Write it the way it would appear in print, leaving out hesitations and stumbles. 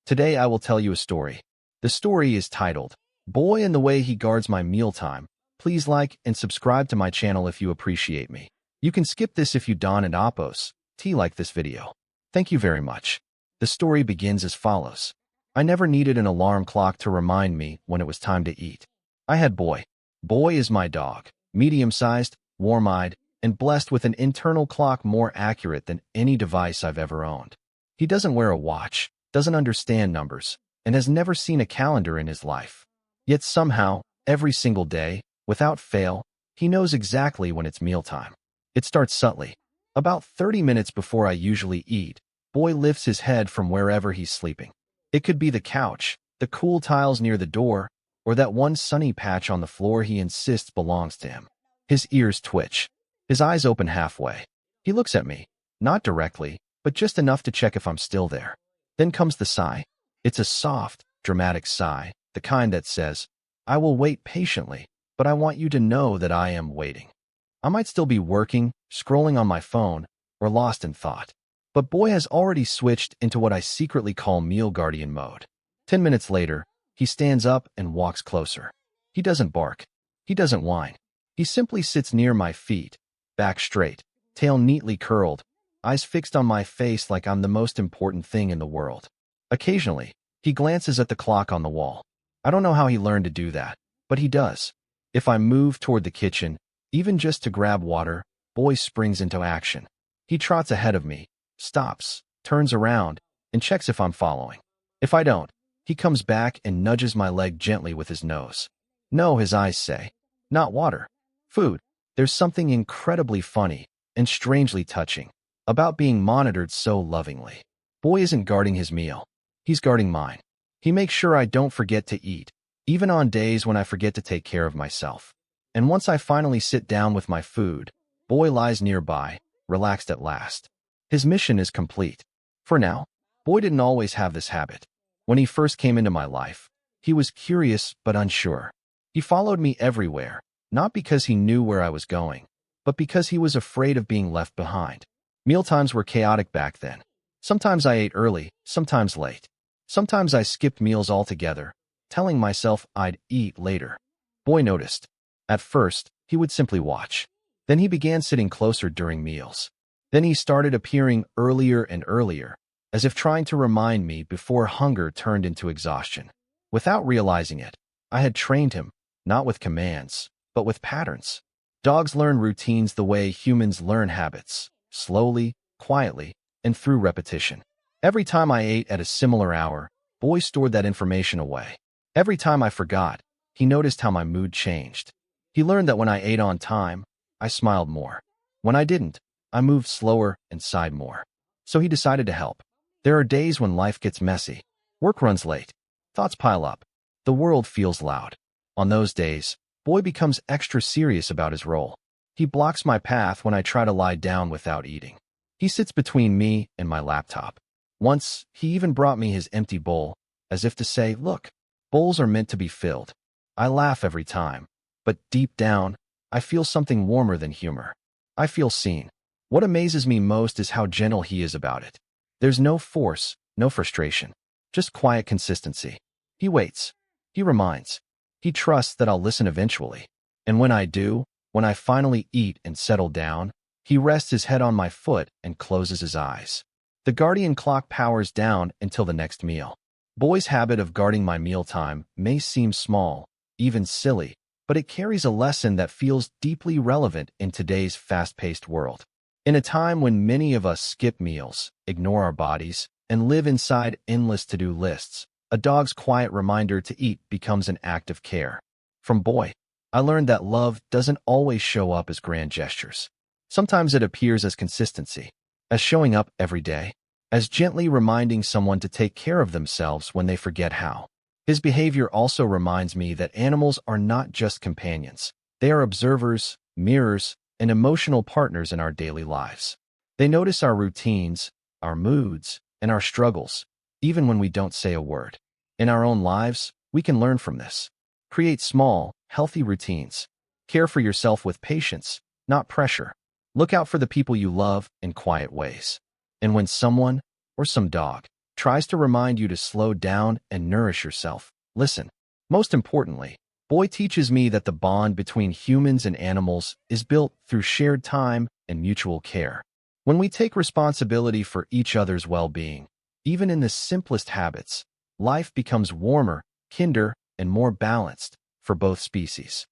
Today I will tell you a story. The story is titled, Boy and the Way He Guards My Mealtime. Please like and subscribe to my channel if you appreciate me. You can skip this if you don't and Apos. Like this video. Thank you very much. The story begins as follows. I never needed an alarm clock to remind me when it was time to eat. I had Boy. Boy is my dog, medium-sized, warm-eyed, and blessed with an internal clock more accurate than any device I've ever owned. He doesn't wear a watch, doesn't understand numbers, and has never seen a calendar in his life. Yet somehow, every single day, without fail, he knows exactly when it's mealtime. It starts subtly. About 30 minutes before I usually eat, Boy lifts his head from wherever he's sleeping. It could be the couch, the cool tiles near the door, or that one sunny patch on the floor he insists belongs to him. His ears twitch. His eyes open halfway. He looks at me, not directly, but just enough to check if I'm still there. Then comes the sigh. It's a soft, dramatic sigh, the kind that says, I will wait patiently, but I want you to know that I am waiting. I might still be working, scrolling on my phone, or lost in thought. But Boy has already switched into what I secretly call meal guardian mode. 10 minutes later, he stands up and walks closer. He doesn't bark. He doesn't whine. He simply sits near my feet, back straight, tail neatly curled, eyes fixed on my face like I'm the most important thing in the world. Occasionally, he glances at the clock on the wall. I don't know how he learned to do that, but he does. If I move toward the kitchen, even just to grab water, Boy springs into action. He trots ahead of me, stops, turns around, and checks if I'm following. If I don't, he comes back and nudges my leg gently with his nose. No, his eyes say. Not water. Food. There's something incredibly funny and strangely touching about being monitored so lovingly. Boy isn't guarding his meal. He's guarding mine. He makes sure I don't forget to eat, even on days when I forget to take care of myself. And once I finally sit down with my food, Boy lies nearby, relaxed at last. His mission is complete. For now, Boy didn't always have this habit. When he first came into my life, he was curious but unsure. He followed me everywhere, not because he knew where I was going, but because he was afraid of being left behind. Mealtimes were chaotic back then. Sometimes I ate early, sometimes late. Sometimes I skipped meals altogether, telling myself I'd eat later. Boy noticed. At first, he would simply watch. Then he began sitting closer during meals. Then he started appearing earlier and earlier, as if trying to remind me before hunger turned into exhaustion. Without realizing it, I had trained him, not with commands, but with patterns. Dogs learn routines the way humans learn habits, slowly, quietly, and through repetition. Every time I ate at a similar hour, Boy stored that information away. Every time I forgot, he noticed how my mood changed. He learned that when I ate on time, I smiled more. When I didn't, I moved slower and sighed more. So he decided to help. There are days when life gets messy. Work runs late. Thoughts pile up. The world feels loud. On those days, Boy becomes extra serious about his role. He blocks my path when I try to lie down without eating. He sits between me and my laptop. Once, he even brought me his empty bowl, as if to say, look, bowls are meant to be filled. I laugh every time, but deep down, I feel something warmer than humor. I feel seen. What amazes me most is how gentle he is about it. There's no force, no frustration, just quiet consistency. He waits. He reminds. He trusts that I'll listen eventually. And when I do, when I finally eat and settle down, he rests his head on my foot and closes his eyes. The guardian clock powers down until the next meal. Boy's habit of guarding my mealtime may seem small, even silly, but it carries a lesson that feels deeply relevant in today's fast-paced world. In a time when many of us skip meals, ignore our bodies, and live inside endless to-do lists, a dog's quiet reminder to eat becomes an act of care. From Boy, I learned that love doesn't always show up as grand gestures. Sometimes it appears as consistency, as showing up every day, as gently reminding someone to take care of themselves when they forget how. His behavior also reminds me that animals are not just companions. They are observers, mirrors, and emotional partners in our daily lives. They notice our routines, our moods, and our struggles, even when we don't say a word. In our own lives, we can learn from this. Create small, healthy routines. Care for yourself with patience, not pressure. Look out for the people you love in quiet ways. And when someone, or some dog, tries to remind you to slow down and nourish yourself. Listen. Most importantly, Boy teaches me that the bond between humans and animals is built through shared time and mutual care. When we take responsibility for each other's well-being, even in the simplest habits, life becomes warmer, kinder, and more balanced for both species.